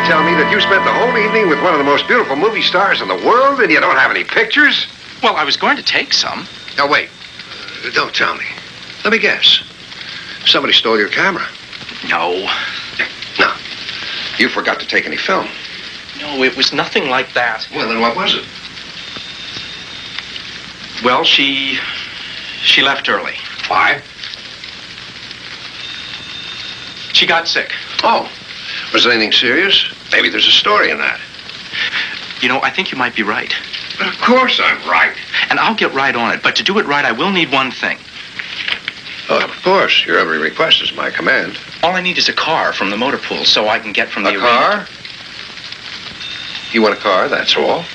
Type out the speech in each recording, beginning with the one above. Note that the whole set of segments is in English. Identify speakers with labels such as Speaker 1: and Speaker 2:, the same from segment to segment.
Speaker 1: tell me that you spent the whole evening with one of the most beautiful movie stars in the world and you don't have any pictures?
Speaker 2: Well, I was going to take some.
Speaker 1: Now, wait. Don't tell me. Let me guess. Somebody stole your camera.
Speaker 2: No.
Speaker 1: No. You forgot to take any film.
Speaker 2: No, it was nothing like that.
Speaker 1: Well, then what was it?
Speaker 2: Well, she left early.
Speaker 1: Why?
Speaker 2: She got sick.
Speaker 1: Oh. Was it anything serious? Maybe there's a story in that.
Speaker 2: You know, I think you might be right.
Speaker 1: But of course I'm right.
Speaker 2: And I'll get right on it. But to do it right, I will need one thing.
Speaker 1: Oh, of course. Your every request is my command.
Speaker 2: All I need is a car from the motor pool so I can get from the arena.
Speaker 1: A car? You want a car, that's all?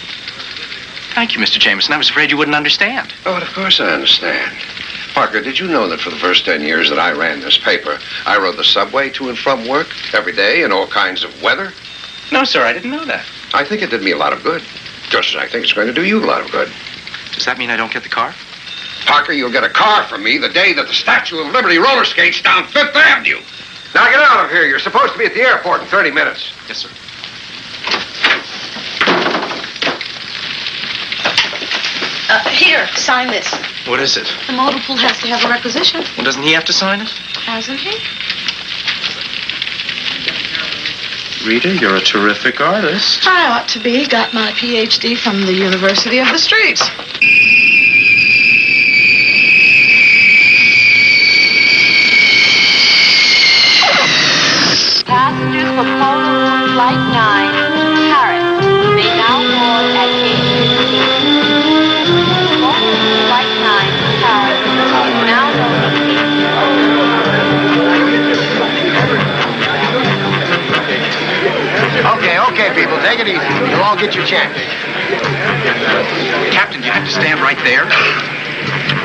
Speaker 2: Thank you, Mr. Jameson. I was afraid you wouldn't understand.
Speaker 1: Oh, of course I understand. Parker, did you know that for the first 10 years that I ran this paper, I rode the subway to and from work every day in all kinds of weather?
Speaker 2: No, sir, I didn't know that.
Speaker 1: I think it did me a lot of good. Just as I think it's going to do you a lot of good.
Speaker 2: Does that mean I don't get the car?
Speaker 1: Parker, you'll get a car from me the day that the Statue of Liberty roller skates down Fifth Avenue. Now get out of here. You're supposed to be at the airport in 30 minutes.
Speaker 2: Yes, sir.
Speaker 3: Here, sign this.
Speaker 2: What is it?
Speaker 3: The motor pool has to have a requisition.
Speaker 2: Well, doesn't he have to sign it?
Speaker 3: Hasn't he?
Speaker 2: Rita, you're a terrific artist.
Speaker 3: I ought to be. Got my Ph.D. from the University of the Streets.
Speaker 4: Passengers for Polo Flight 9, Paris, may now board at gate 15. Polo Flight 9, Paris, now
Speaker 1: Okay, people, take it easy. You'll all get your chance.
Speaker 2: Captain, you have to stand right there.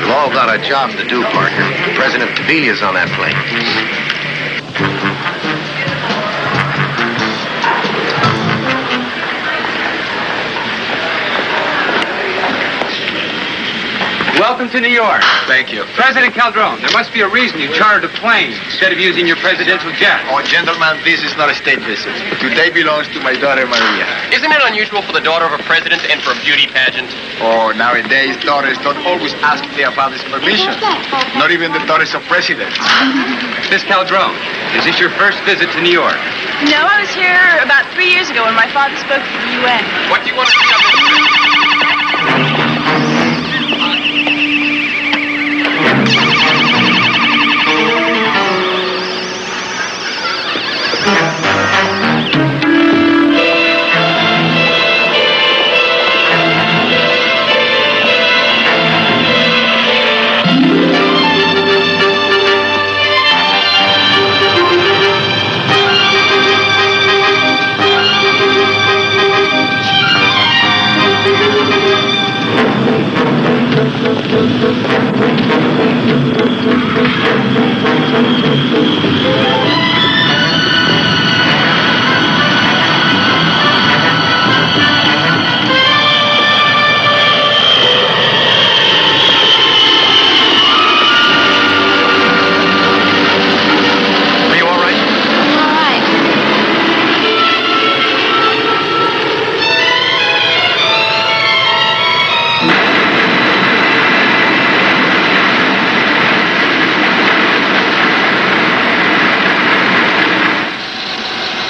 Speaker 1: We've all got a job to do, Parker. President Tavilia's on that plane.
Speaker 5: Welcome to New York.
Speaker 2: Thank you.
Speaker 5: President Calderon, there must be a reason you chartered a plane instead of using your presidential jet.
Speaker 6: Oh, gentlemen, this is not a state visit. Today belongs to my daughter, Maria.
Speaker 7: Isn't it unusual for the daughter of a president to enter a beauty pageant?
Speaker 6: Oh, nowadays, daughters don't always ask their father's permission. Not even the daughters of presidents.
Speaker 5: Miss Calderon, is this your first visit to New York?
Speaker 8: No, I was here about 3 years ago when my father spoke to the UN.
Speaker 7: What do you want to see on this trip?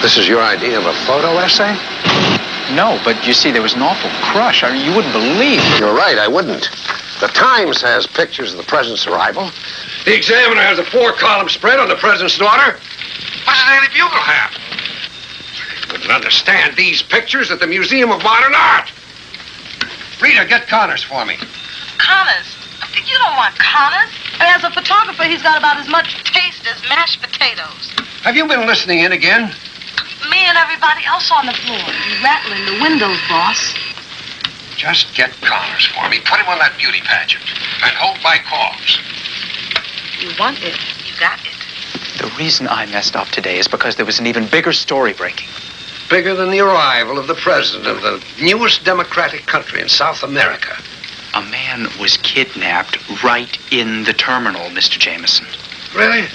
Speaker 1: This is your idea of a photo essay?
Speaker 6: No, but you see, there was an awful crush. I mean, you wouldn't believe.
Speaker 1: You're right, I wouldn't. The Times has pictures of the president's arrival. The Examiner has a 4-column spread on the president's daughter. What does the Daily Bugle have? I wouldn't understand these pictures at the Museum of Modern Art. Rita, get Connors for me.
Speaker 3: Connors? You don't want Connors. And as a photographer, he's got about as much taste as mashed potatoes.
Speaker 1: Have you been listening in again?
Speaker 3: Me and everybody else on the floor. You're rattling the windows, boss.
Speaker 1: Just get Connors for me. Put him on that beauty pageant. And hold my calls.
Speaker 3: You want it, you got it.
Speaker 2: The reason I messed up today is because there was an even bigger story breaking.
Speaker 1: Bigger than the arrival of the president of the newest democratic country in South America.
Speaker 2: A man was kidnapped right in the terminal, Mr. Jameson.
Speaker 1: Really?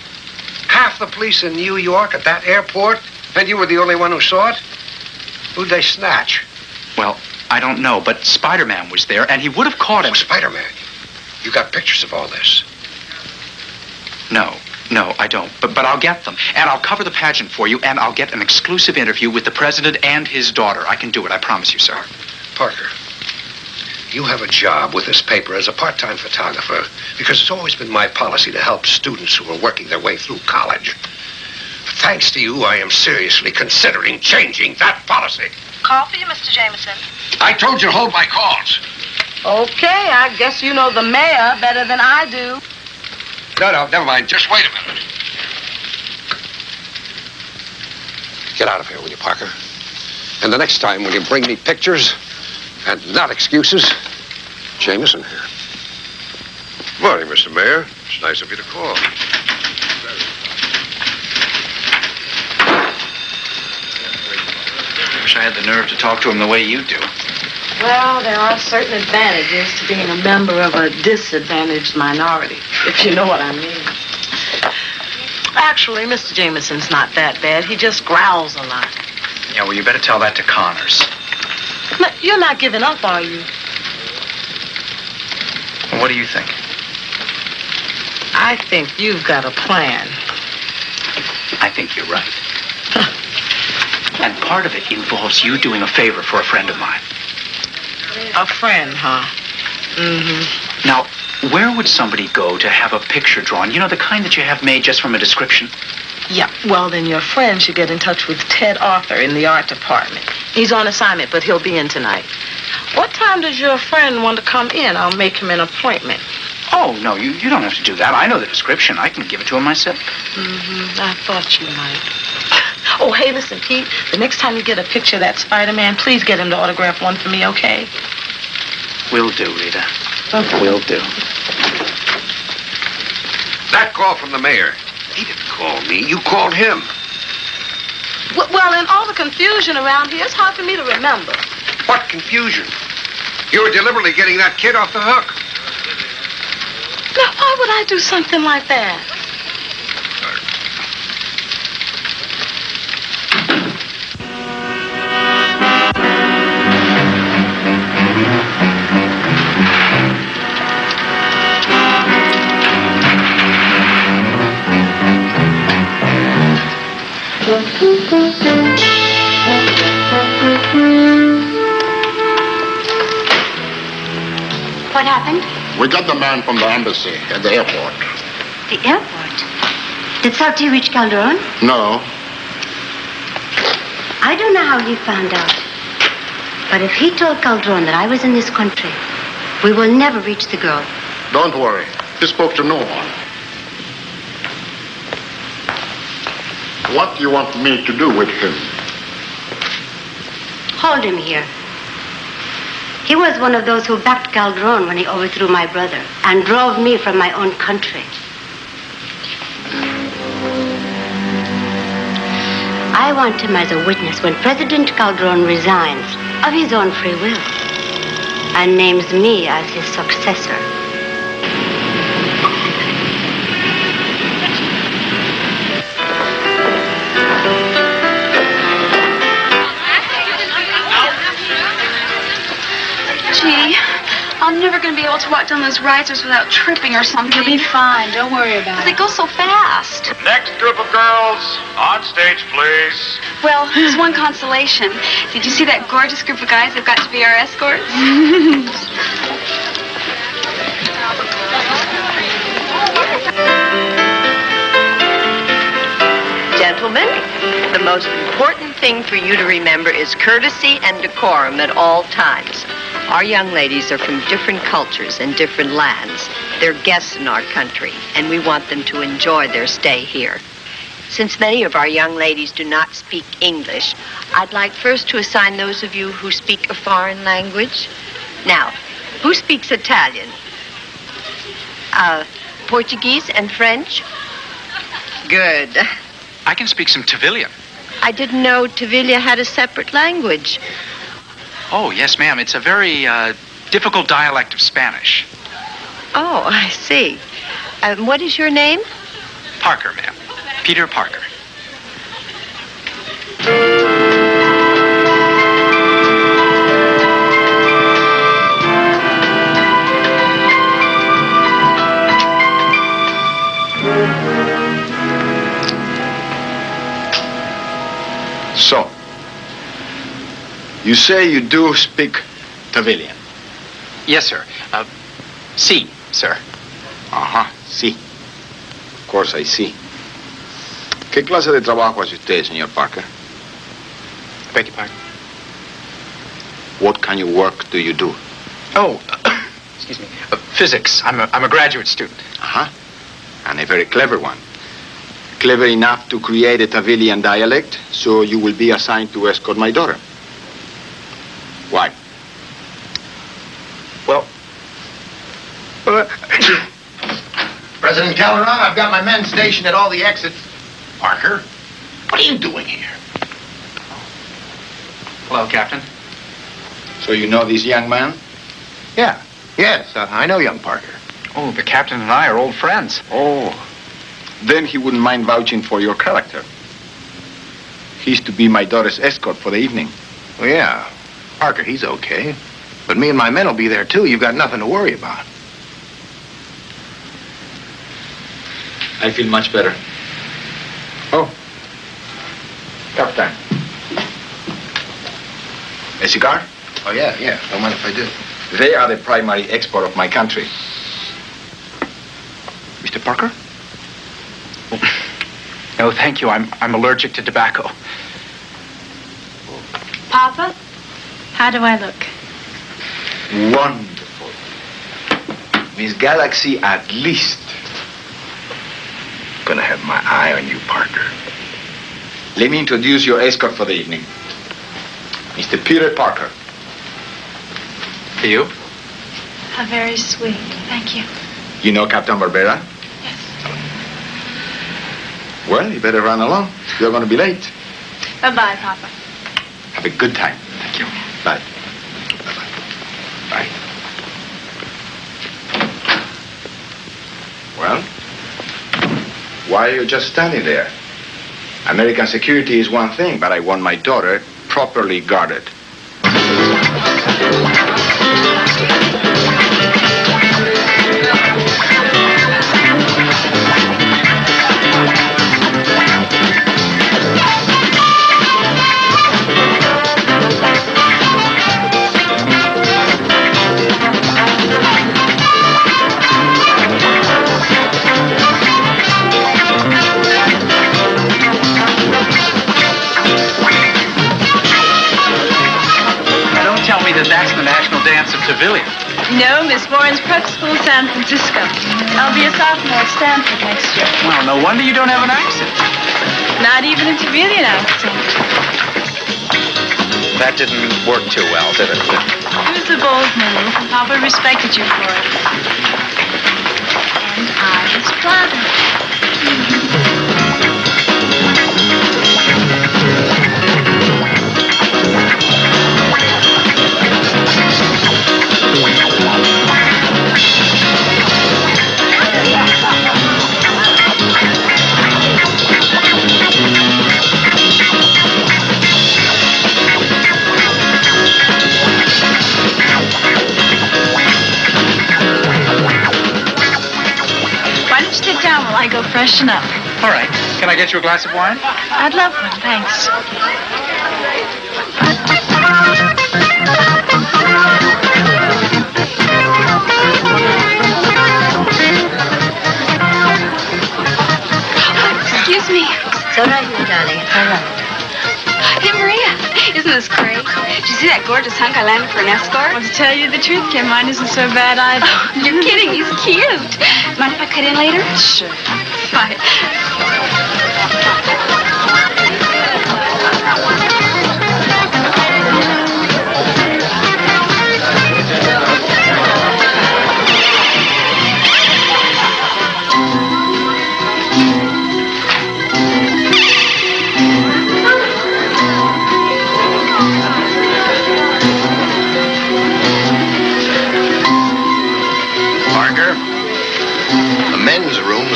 Speaker 1: Half the police in New York at that airport? And you were the only one who saw it? Who'd they snatch?
Speaker 2: Well, I don't know, but Spider-Man was there, and he would have caught him.
Speaker 1: Oh, Spider-Man. You got pictures of all this?
Speaker 2: No, I don't. But I'll get them. And I'll cover the pageant for you, and I'll get an exclusive interview with the president and his daughter. I can do it, I promise you, sir.
Speaker 1: Parker, you have a job with this paper as a part-time photographer because it's always been my policy to help students who are working their way through college. Thanks to you, I am seriously considering changing that policy.
Speaker 3: Call for you, Mr. Jameson.
Speaker 1: I told you to hold my calls.
Speaker 3: Okay, I guess you know the mayor better than I do.
Speaker 1: No, never mind. Just wait a minute. Get out of here, will you, Parker? And the next time, will you bring me pictures and not excuses? Jameson here. Morning, Mr. Mayor. It's nice of you to call.
Speaker 2: Wish I had the nerve to talk to him the way you do.
Speaker 3: Well, there are certain advantages to being a member of a disadvantaged minority, if you know what I mean. Actually, Mr. Jameson's not that bad. He just growls a lot.
Speaker 2: Yeah, well, you better tell that to Connors.
Speaker 3: No, you're not giving up, are you?
Speaker 2: What do you think?
Speaker 3: I think you've got a plan.
Speaker 2: I think you're right. And part of it involves you doing a favor for a friend of mine.
Speaker 3: A friend, huh? Mm-hmm.
Speaker 2: Now, where would somebody go to have a picture drawn? You know, the kind that you have made just from a description?
Speaker 3: Yeah, well, then your friend should get in touch with Ted Arthur in the art department. He's on assignment, but he'll be in tonight. What time does your friend want to come in? I'll make him an appointment.
Speaker 2: Oh, no, you don't have to do that. I know the description. I can give it to him myself.
Speaker 3: Mm-hmm. I thought you might. Oh, hey, listen, Pete. The next time you get a picture of that Spider-Man, please get him to autograph one for me, okay?
Speaker 2: Will do, Rita.
Speaker 3: Okay.
Speaker 2: Will do.
Speaker 1: That call from the mayor. He didn't call me. You called him.
Speaker 3: Well, in all the confusion around here, it's hard for me to remember.
Speaker 1: What confusion? You were deliberately getting that kid off the hook.
Speaker 3: Now, why would I do something like that?
Speaker 4: What happened?
Speaker 9: We got the man from the embassy at the airport.
Speaker 4: The airport? Did Salty reach Calderon?
Speaker 9: No.
Speaker 4: I don't know how he found out. But if he told Calderon that I was in this country, we will never reach the girl.
Speaker 9: Don't worry. He spoke to no one. What do you want me to do with him?
Speaker 4: Hold him here. He was one of those who backed Calderon when he overthrew my brother and drove me from my own country. I want him as a witness when President Calderon resigns of his own free will and names me as his successor.
Speaker 8: Gee, I'm never going to be able to walk down those risers without tripping or something.
Speaker 4: You'll be fine. Don't worry about
Speaker 8: But they go so fast.
Speaker 10: Next group of girls, on stage, please.
Speaker 8: Well, there's one consolation. Did you see that gorgeous group of guys that've got to be our escorts?
Speaker 11: Gentlemen, the most important thing for you to remember is courtesy and decorum at all times. Our young ladies are from different cultures and different lands. They're guests in our country, and we want them to enjoy their stay here. Since many of our young ladies do not speak English, I'd like first to assign those of you who speak a foreign language. Now, who speaks Italian? Portuguese and French? Good.
Speaker 2: I can speak some Tavillian.
Speaker 11: I didn't know Tavilla had a separate language.
Speaker 2: Oh, yes, ma'am. It's a very difficult dialect of Spanish.
Speaker 11: Oh, I see. What is your name?
Speaker 2: Parker, ma'am. Peter Parker.
Speaker 6: So, you say you do speak Tavilian?
Speaker 2: Yes, sir. Si, sir.
Speaker 6: Sí. Of course, I see. ¿Qué clase de trabajo hace usted, señor Parker?
Speaker 2: Beg your pardon?
Speaker 6: What kind of work do you do?
Speaker 2: Oh, excuse me. Physics. I'm a graduate student.
Speaker 6: And a very clever one. Clever enough to create a Tavilian dialect, so you will be assigned to escort my daughter. Why?
Speaker 2: Well,
Speaker 1: President Calderon, I've got my men stationed at all the exits. Parker, what are you doing here?
Speaker 2: hello, Captain.
Speaker 6: So you know this young man?
Speaker 1: Yes, I know young Parker.
Speaker 2: Oh, the captain and I are old friends.
Speaker 6: Oh. Then he wouldn't mind vouching for your character. He's to be my daughter's escort for the evening.
Speaker 1: Well, yeah, Parker, he's okay. But me and my men will be there, too. You've got nothing to worry about.
Speaker 6: I feel much better. Oh. Captain. A cigar?
Speaker 1: Oh, yeah. Don't mind if I do.
Speaker 6: They are the primary export of my country. Mr. Parker?
Speaker 2: No, thank you. I'm allergic to tobacco.
Speaker 8: Papa, how do I look?
Speaker 6: Wonderful. Miss Galaxy, at least.
Speaker 1: Gonna have my eye on you, Parker.
Speaker 6: Let me introduce your escort for the evening. Mr. Peter Parker.
Speaker 2: For you?
Speaker 8: How very sweet. Thank you.
Speaker 6: You know Captain Barbera?
Speaker 8: Yes.
Speaker 6: Well, you better run along. You're going to be late.
Speaker 8: Bye-bye, Papa.
Speaker 6: Have a good time.
Speaker 2: Thank you.
Speaker 6: Bye. Bye. Well, why are you just standing there? American security is one thing, but I want my daughter properly guarded.
Speaker 2: That's the national dance of Tavilion.
Speaker 8: No, Miss Warren's prep school, San Francisco. I'll be a sophomore at Stanford next year.
Speaker 2: Well, no wonder you don't have an accent.
Speaker 8: Not even a Tavilian accent.
Speaker 2: That didn't work too well, did it?
Speaker 8: It was a bold move, and Papa respected you for it. And I was flattered. I go freshen up.
Speaker 2: All right. Can I get you a glass of wine?
Speaker 8: I'd love one, thanks. Excuse me.
Speaker 4: It's all right, my darling. It's all right.
Speaker 8: Hey, Maria, isn't this great? Did you see that gorgeous hunk I landed for an escort? Well, to tell you the truth, Kim, mine isn't so bad either. You're kidding. He's cute. Mind if I cut in later? Sure. Bye.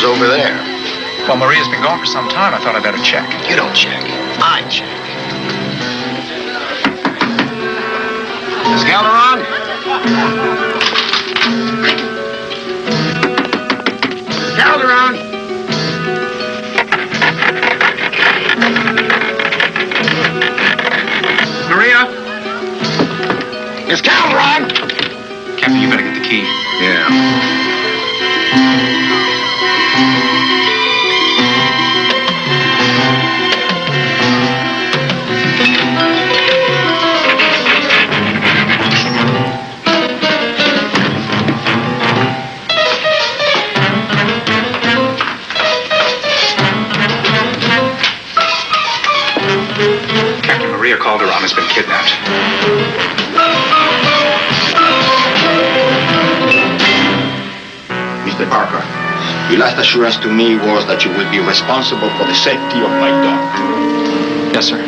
Speaker 1: Over there.
Speaker 2: Well, Maria's been gone for some time. I thought I'd better check.
Speaker 1: You don't check. I check. Miss Calderon? Calderon!
Speaker 2: key.
Speaker 1: Yeah.
Speaker 2: Captain Maria Calderon has been kidnapped.
Speaker 6: Mr. Parker, your last assurance to me was that you will be responsible for the safety of my dog.
Speaker 2: Yes, sir.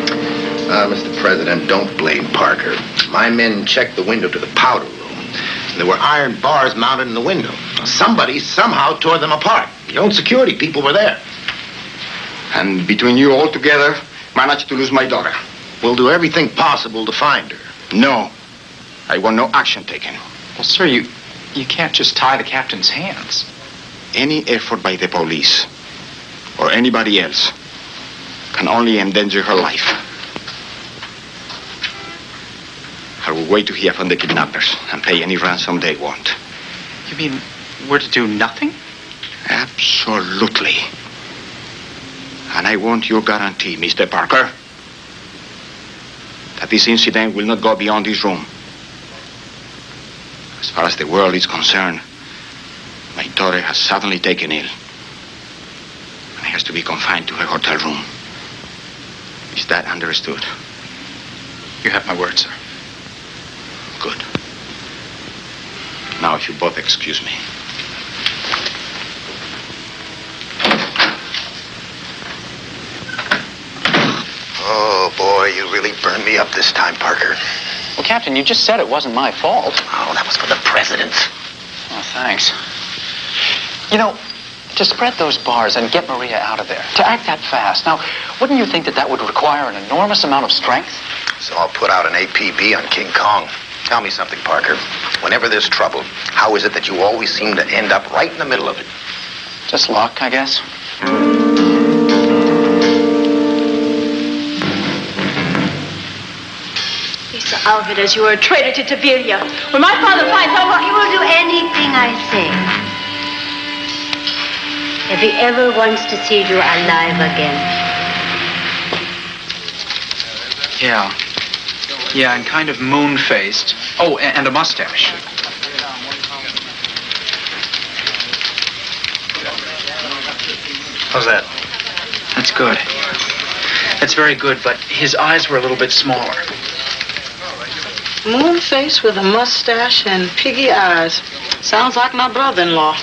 Speaker 1: Mr. President, don't blame Parker. My men checked the window to the powder room. There were iron bars mounted in the window. Somebody somehow tore them apart. Your own security people were there.
Speaker 6: And between you all together, managed to lose my daughter.
Speaker 1: We'll do everything possible to find her.
Speaker 6: No. I want no action taken.
Speaker 2: Well, sir, you can't just tie the captain's hands.
Speaker 6: Any effort by the police or anybody else can only endanger her life. I will wait to hear from the kidnappers and pay any ransom they want.
Speaker 2: You mean we're to do nothing?
Speaker 6: Absolutely. And I want your guarantee, Mr. Parker, that this incident will not go beyond this room. As far as the world is concerned, my daughter has suddenly taken ill and has to be confined to her hotel room. Is that understood?
Speaker 2: You have my word, sir.
Speaker 6: Good. Now, if you both excuse me.
Speaker 1: Oh, boy, you really burned me up this time, Parker.
Speaker 2: Well, Captain, you just said it wasn't my fault.
Speaker 1: Oh, that was for the president.
Speaker 2: Oh, thanks. You know, to spread those bars and get Maria out of there, to act that fast. Now, wouldn't you think that would require an enormous amount of strength?
Speaker 1: So I'll put out an APB on King Kong. Tell me something, Parker. Whenever there's trouble, how is it that you always seem to end up right in the middle of it?
Speaker 2: Just luck, I guess.
Speaker 4: Lisa Alvarez, you are a traitor to Tavilla. When my father finds out, he will do anything I say. If he ever wants to see you alive again.
Speaker 2: Yeah, and kind of moon-faced. Oh, and a mustache.
Speaker 1: How's that?
Speaker 2: That's good. That's very good, but his eyes were a little bit smaller.
Speaker 3: Moon face with a mustache and piggy eyes. Sounds like my brother-in-law.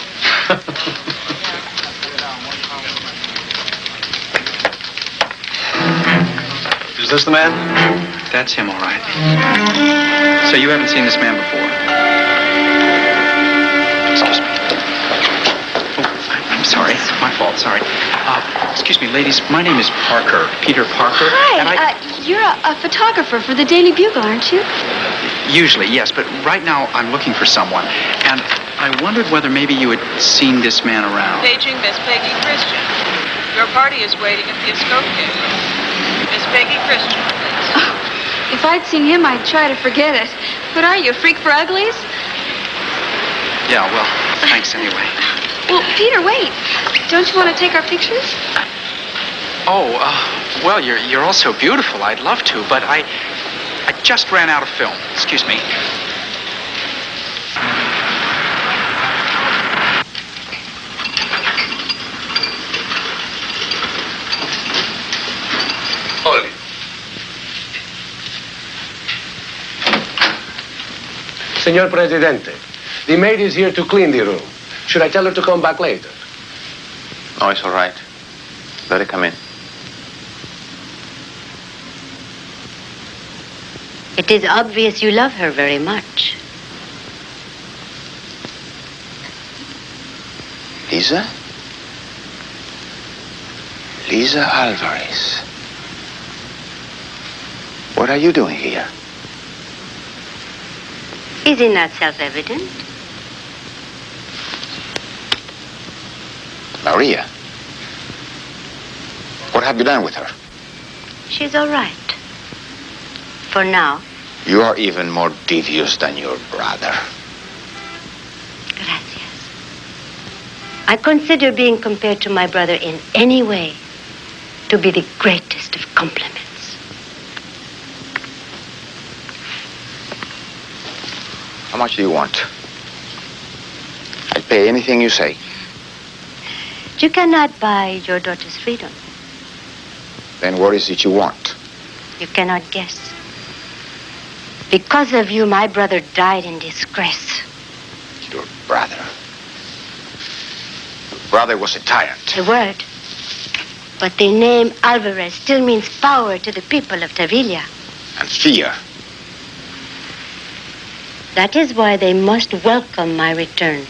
Speaker 1: Is this the man?
Speaker 2: That's him, all right. So you haven't seen this man before? Excuse me. Oh, I'm sorry. My fault, sorry. Excuse me, ladies. My name is Parker. Peter Parker.
Speaker 8: Hi,
Speaker 2: And
Speaker 8: you're a photographer for the Daily Bugle, aren't you?
Speaker 2: Usually, yes, but right now I'm looking for someone. And I wondered whether maybe you had seen this man around.
Speaker 3: Paging Miss Peggy Christian. Your party is waiting at the Escort table. Miss Peggy Christian, please.
Speaker 8: Oh, if I'd seen him, I'd try to forget it. What are you, a freak for uglies?
Speaker 2: Yeah, well, thanks anyway.
Speaker 8: Well, Peter, wait. Don't you want to take our pictures?
Speaker 2: Oh, well, you're all so beautiful. I'd love to, but I just ran out of film. Excuse me.
Speaker 1: Hold it.
Speaker 12: Senor Presidente, the maid is here to clean the room. Should I tell her to come back later?
Speaker 6: No, it's all right. Let her come in.
Speaker 4: It is obvious you love her very much.
Speaker 6: Lisa? Lisa Alvarez. What are you doing here?
Speaker 4: Is it not self-evident?
Speaker 6: Maria. What have you done with her?
Speaker 4: She's all right. For now.
Speaker 6: You are even more devious than your brother.
Speaker 4: I consider being compared to my brother in any way to be the greatest of compliments.
Speaker 6: How much do you want? I'll pay anything you say.
Speaker 4: You cannot buy your daughter's freedom.
Speaker 6: Then what is it you want?
Speaker 4: You cannot guess. Because of you, my brother died in disgrace.
Speaker 6: Your brother? Your brother was a tyrant.
Speaker 4: A word. But the name Alvarez still means power to the people of Tavilla.
Speaker 6: And fear.
Speaker 4: That is why they must welcome my return.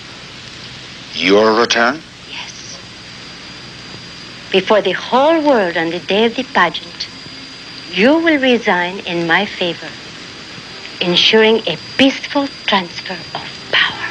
Speaker 6: Your return?
Speaker 4: Yes. Before the whole world on the day of the pageant, you will resign in my favor, ensuring a peaceful transfer of power.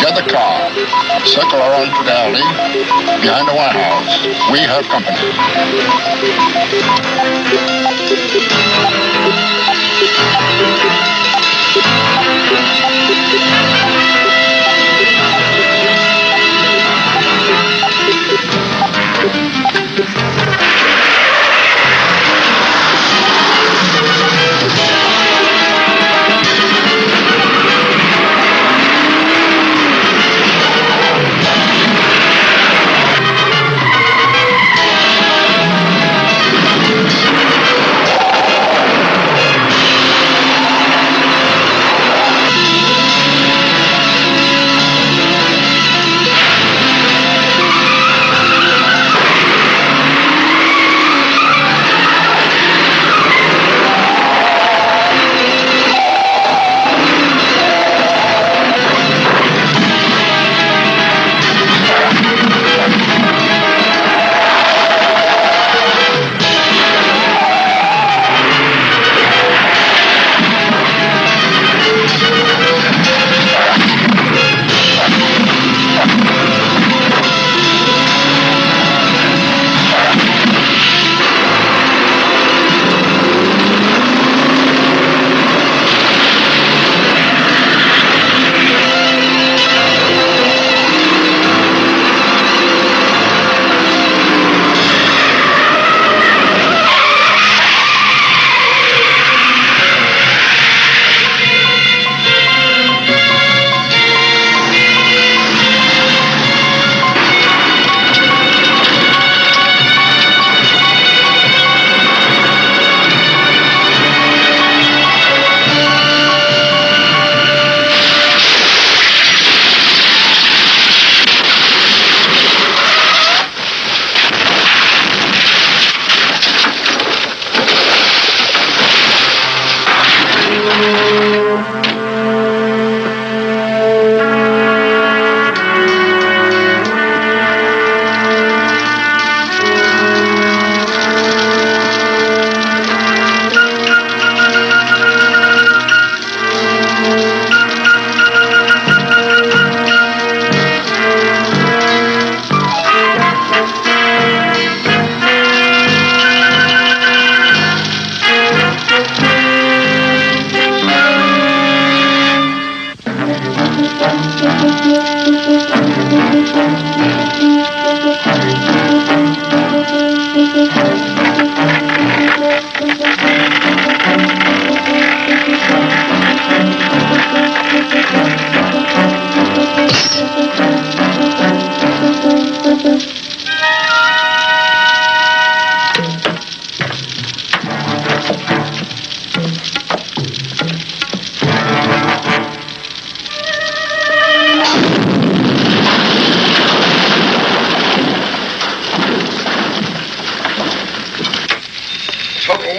Speaker 9: Get the car. Circle around to the alley behind the White House. We have company.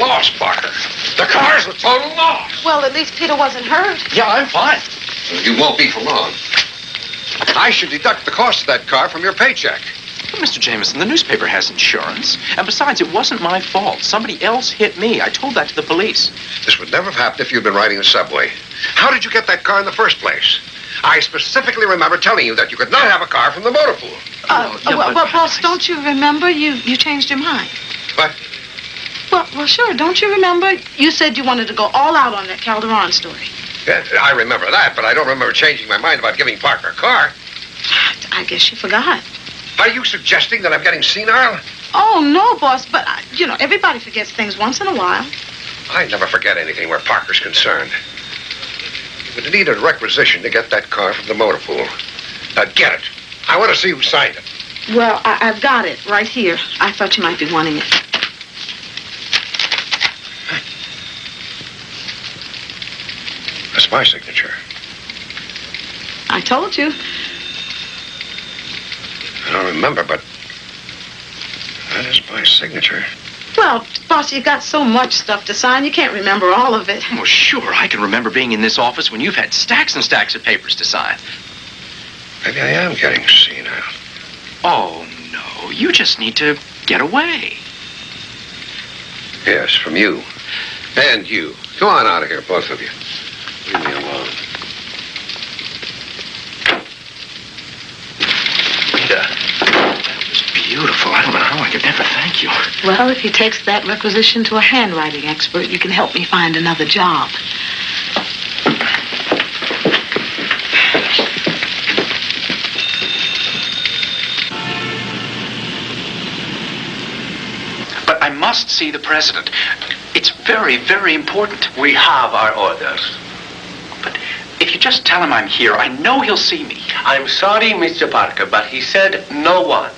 Speaker 1: loss, Parker. The car's a total loss.
Speaker 3: Well, at least Peter wasn't hurt.
Speaker 2: Yeah, I'm fine.
Speaker 1: You won't be for long. I should deduct the cost of that car from your paycheck.
Speaker 2: Well, Mr. Jameson, the newspaper has insurance. And besides, it wasn't my fault. Somebody else hit me. I told that to the police.
Speaker 1: This would never have happened if you'd been riding the subway. How did you get that car in the first place? I specifically remember telling you that you could not have a car from the motor pool.
Speaker 3: Well, boss, don't you remember? You changed your mind.
Speaker 1: What?
Speaker 3: Well, sure. Don't you remember? You said you wanted to go all out on that Calderon story.
Speaker 1: Yeah, I remember that, but I don't remember changing my mind about giving Parker a car.
Speaker 3: I guess you forgot.
Speaker 1: Are you suggesting that I'm getting senile?
Speaker 3: Oh, no, boss, but, everybody forgets things once in a while.
Speaker 1: I never forget anything where Parker's concerned. You would need a requisition to get that car from the motor pool. Now, get it. I want to see who signed it.
Speaker 3: Well, I've got it right here. I thought you might be wanting it.
Speaker 1: That's my signature.
Speaker 3: I told you.
Speaker 1: I don't remember, but that is my signature.
Speaker 3: Well, boss, you got so much stuff to sign, you can't remember all of it.
Speaker 2: Well, sure, I can remember being in this office when you've had stacks and stacks of papers to sign.
Speaker 1: Maybe I am getting senile.
Speaker 2: Oh, no, you just need to get away.
Speaker 1: Yes, from you. And you. Go on out of here, both of you. Leave me alone.
Speaker 2: Rita, that was beautiful. I don't know how I could ever thank you.
Speaker 3: Well, if he takes that requisition to a handwriting expert, you can help me find another job.
Speaker 2: But I must see the president. It's very, very important.
Speaker 7: We have our orders.
Speaker 2: But if you just tell him I'm here, I know he'll see me.
Speaker 7: I'm sorry, Mr. Parker, but he said no one.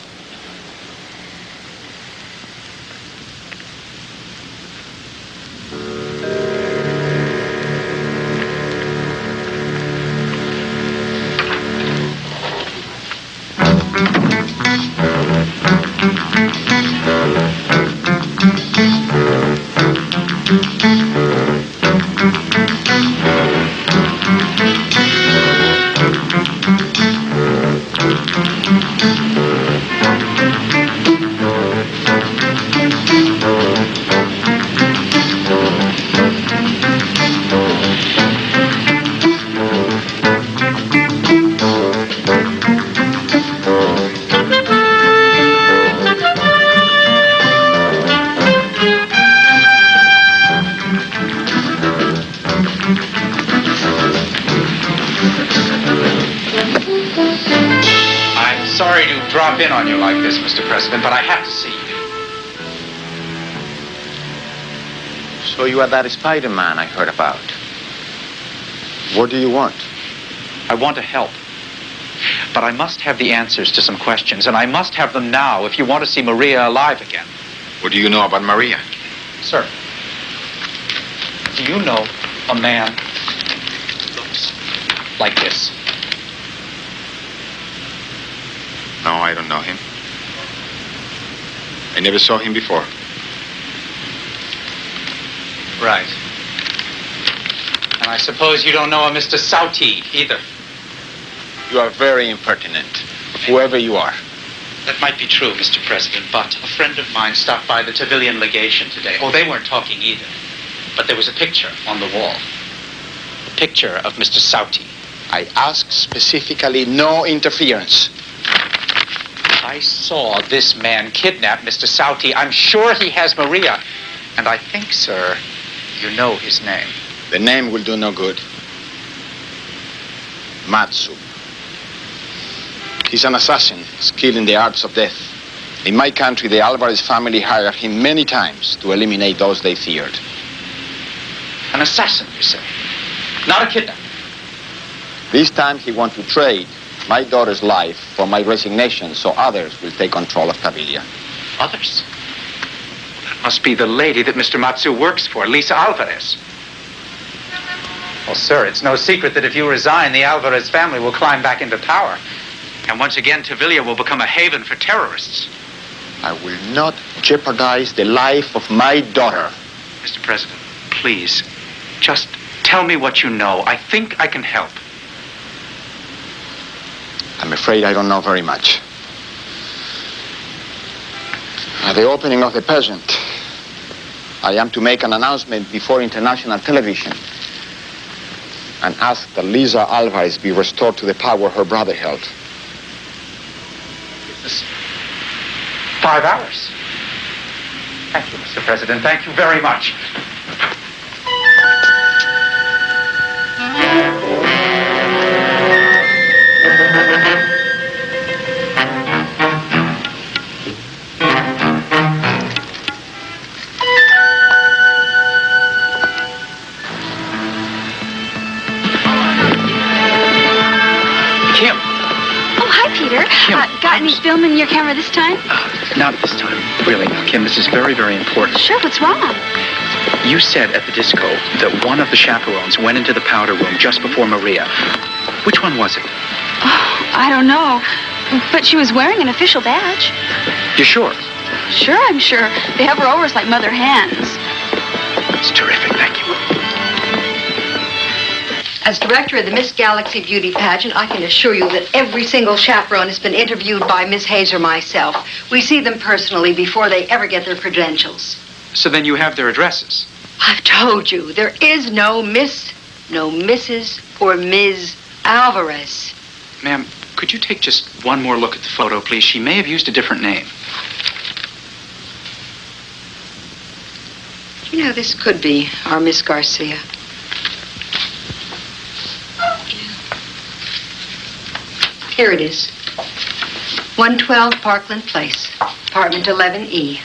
Speaker 2: In on you like this, Mr. President, but I have to see you.
Speaker 6: So you are that Spider-Man I heard about. What do you want?
Speaker 2: I want to help. But I must have the answers to some questions, and I must have them now if you want to see Maria alive again.
Speaker 6: What do you know about Maria?
Speaker 2: Sir, do you know a man who looks like this?
Speaker 6: No, I don't know him. I never saw him before.
Speaker 2: Right. And I suppose you don't know a Mr. Sauti either.
Speaker 6: You are very impertinent, whoever you are.
Speaker 2: That might be true, Mr. President, but a friend of mine stopped by the Tavillian legation today. Oh, they weren't talking either. But there was a picture on the wall. A picture of Mr. Sauti.
Speaker 6: I ask specifically no interference.
Speaker 2: I saw this man kidnap Mr. Sauti. I'm sure he has Maria. And I think, sir, you know his name.
Speaker 6: The name will do no good. Matsu. He's an assassin, skilled in the arts of death. In my country, the Alvarez family hired him many times to eliminate those they feared.
Speaker 2: An assassin, you say? Not a kidnapper?
Speaker 6: This time he wants to trade my daughter's life for my resignation so others will take control of Tavilla.
Speaker 2: Others? That must be the lady that Mr. Matsu works for, Lisa Alvarez. Well, sir, it's no secret that if you resign, the Alvarez family will climb back into power. And once again, Tavilla will become a haven for terrorists.
Speaker 6: I will not jeopardize the life of my daughter.
Speaker 2: Mr. President, please, just tell me what you know. I think I can help.
Speaker 6: I'm afraid I don't know very much. At the opening of the pageant, I am to make an announcement before international television and ask that Lisa Alvarez be restored to the power her brother held.
Speaker 2: This is 5 hours. Thank you, Mr. President. Thank you very much.
Speaker 8: Kim. Oh, hi, Peter. Got any film in your camera this time?
Speaker 13: Not this time. Really, now, Kim, this is very, very important.
Speaker 8: Sure, what's wrong?
Speaker 13: You said at the disco that one of the chaperones went into the powder room just before Maria. Which one was it?
Speaker 8: Oh, I don't know. But she was wearing an official badge.
Speaker 13: You sure?
Speaker 8: Sure, I'm sure. They have her over as like mother hens.
Speaker 13: It's terrific, thank you.
Speaker 11: As director of the Miss Galaxy Beauty Pageant, I can assure you that every single chaperone has been interviewed by Miss Hayes or myself. We see them personally before they ever get their credentials.
Speaker 2: So then you have their addresses.
Speaker 11: I've told you, there is no Miss, no Mrs. or Ms. Alvarez.
Speaker 2: Ma'am, could you take just one more look at the photo, please? She may have used a different name.
Speaker 11: You know, this could be our Miss Garcia. Here it is. 112 Parkland Place, apartment 11E.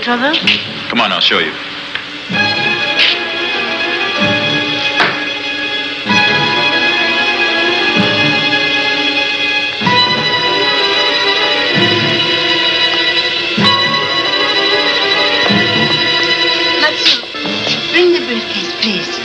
Speaker 4: Trouble?
Speaker 10: Come on, I'll show you.
Speaker 4: Matsu, bring the briefcase, please.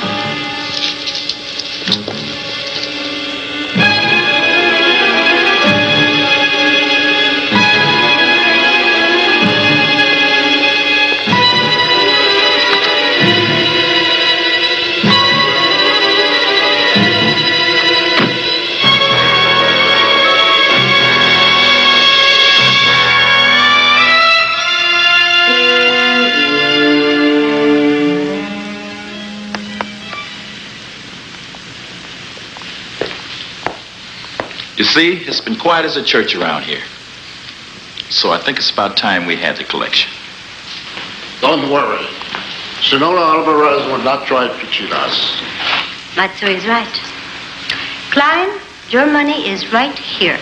Speaker 10: You see, it's been quiet as a church around here. So I think it's about time we had the collection.
Speaker 9: Don't worry. Senora Alvarez will not try to cheat us.
Speaker 4: Matsu is right. Klein, Your money is right here.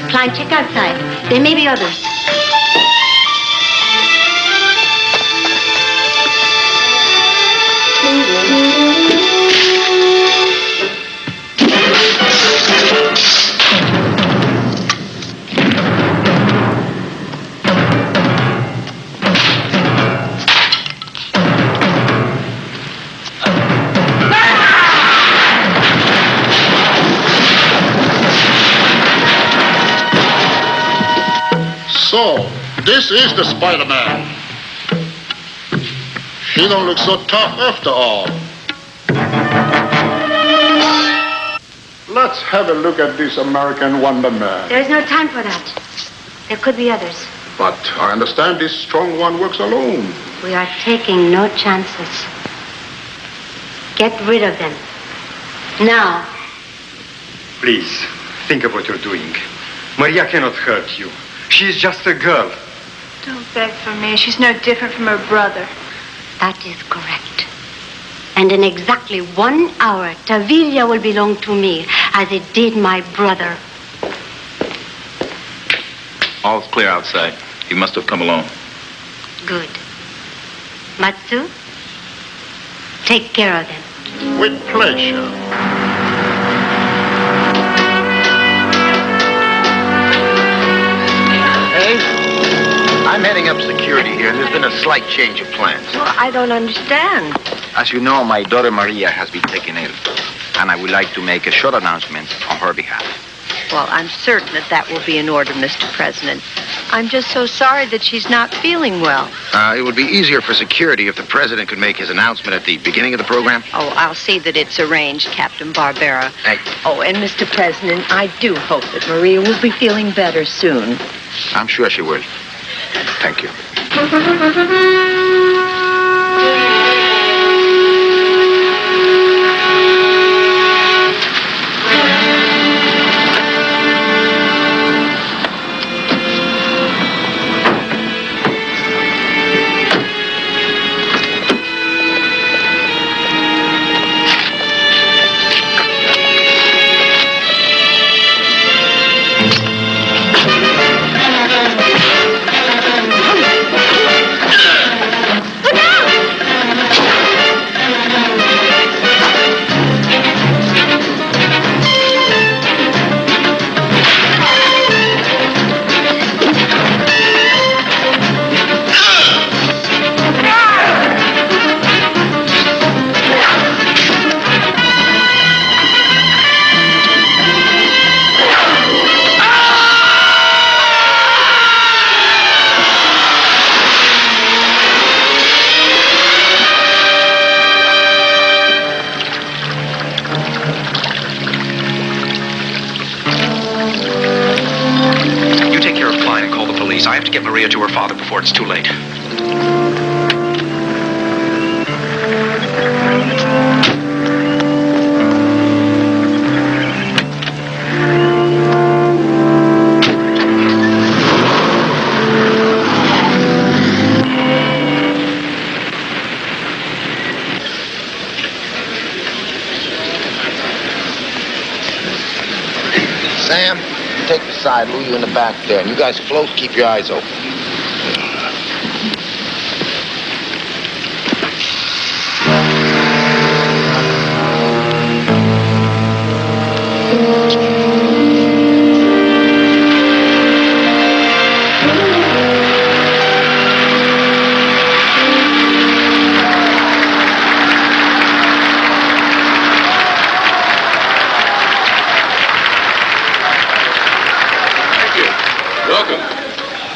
Speaker 4: Klein, check outside. There may be others.
Speaker 9: So, this is the Spider-Man. He don't look so tough after all. Let's have a look at this American Wonder Man.
Speaker 4: There is no time for that. There could be others.
Speaker 9: But I understand this strong one works alone.
Speaker 4: We are taking no chances. Get rid of them. Now.
Speaker 14: Please, think of what you're doing. Maria cannot hurt you. She is just a girl.
Speaker 8: Don't beg for me. She's no different from her brother.
Speaker 4: That is correct. And in exactly 1 hour, Tavilla will belong to me, as it did my brother.
Speaker 10: All's clear outside. You must have come alone.
Speaker 4: Good. Matsu, take care of them.
Speaker 9: With pleasure.
Speaker 1: I'm heading up security here, and there's been a slight change of plans.
Speaker 11: Well, I don't understand.
Speaker 15: As you know, my daughter Maria has been taken ill, and I would like to make a short announcement on her behalf.
Speaker 11: Well, I'm certain that will be in order, Mr. President. I'm just so sorry that she's not feeling well.
Speaker 1: It would be easier for security if the president could make his announcement at the beginning of the program.
Speaker 11: Oh, I'll see that it's arranged, Captain Barbera.
Speaker 1: Hey.
Speaker 11: Oh, and Mr. President, I do hope that Maria will be feeling better soon.
Speaker 15: I'm sure she will. Thank you.
Speaker 13: I have to get Maria to her father before it's too late.
Speaker 1: Sam, you take the side, Lou, you in the back there. And you guys float, keep your eyes open.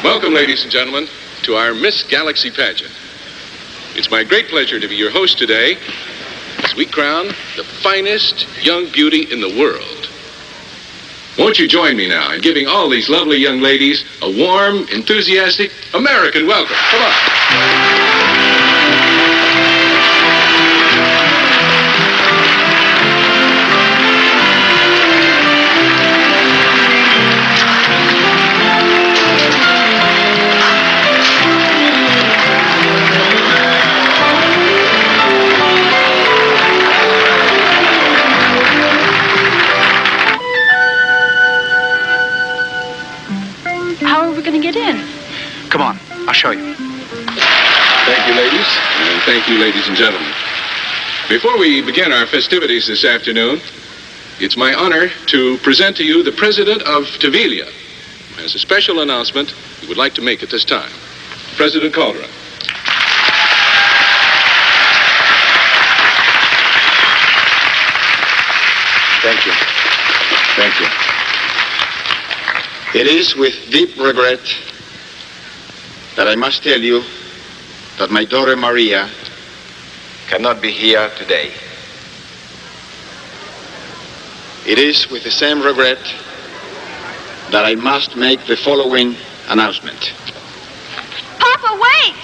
Speaker 16: Welcome, ladies and gentlemen, to our Miss Galaxy pageant. It's my great pleasure to be your host today as we crown the finest young beauty in the world. Won't you join me now in giving all these lovely young ladies a warm, enthusiastic American welcome? Come on.
Speaker 8: How are we going to get in?
Speaker 13: Come on, I'll show you.
Speaker 16: Thank you, ladies, and thank you, ladies and gentlemen. Before we begin our festivities this afternoon, it's my honor to present to you the President of Tavalia. As a special announcement we would like to make at this time. President Calderon.
Speaker 6: Thank you. Thank you. It is with deep regret that I must tell you that my daughter Maria cannot be here today. It is with the same regret that I must make the following announcement.
Speaker 8: Papa, wait!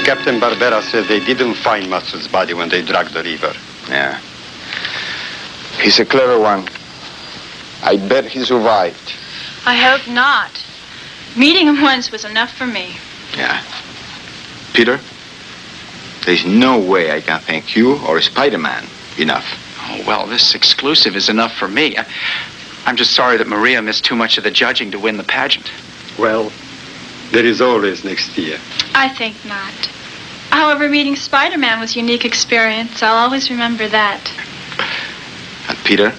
Speaker 14: Captain Barbera said they didn't find Matsu's body when they dragged the river.
Speaker 6: Yeah. He's a clever one. I bet he survived.
Speaker 8: I hope not. Meeting him once was enough for me.
Speaker 15: Yeah. Peter, there's no way I can thank you or Spider-Man enough.
Speaker 13: Oh, well, this exclusive is enough for me. I'm just sorry that Maria missed too much of the judging to win the pageant.
Speaker 14: Well, there is always next year.
Speaker 8: I think not. However, meeting Spider-Man was a unique experience. I'll always remember that.
Speaker 15: And Peter,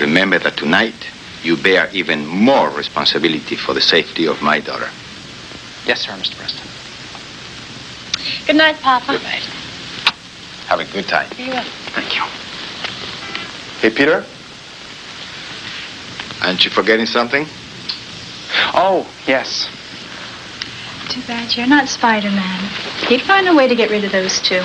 Speaker 15: remember that tonight you bear even more responsibility for the safety of my daughter.
Speaker 13: Yes, sir, Mr. Preston.
Speaker 8: Good night, Papa.
Speaker 15: Good night. Have a good time.
Speaker 8: You will.
Speaker 13: Thank you.
Speaker 15: Hey, Peter? Aren't you forgetting something?
Speaker 13: Oh, yes.
Speaker 8: Too bad you're not Spider-Man. He'd find a way to get rid of those two.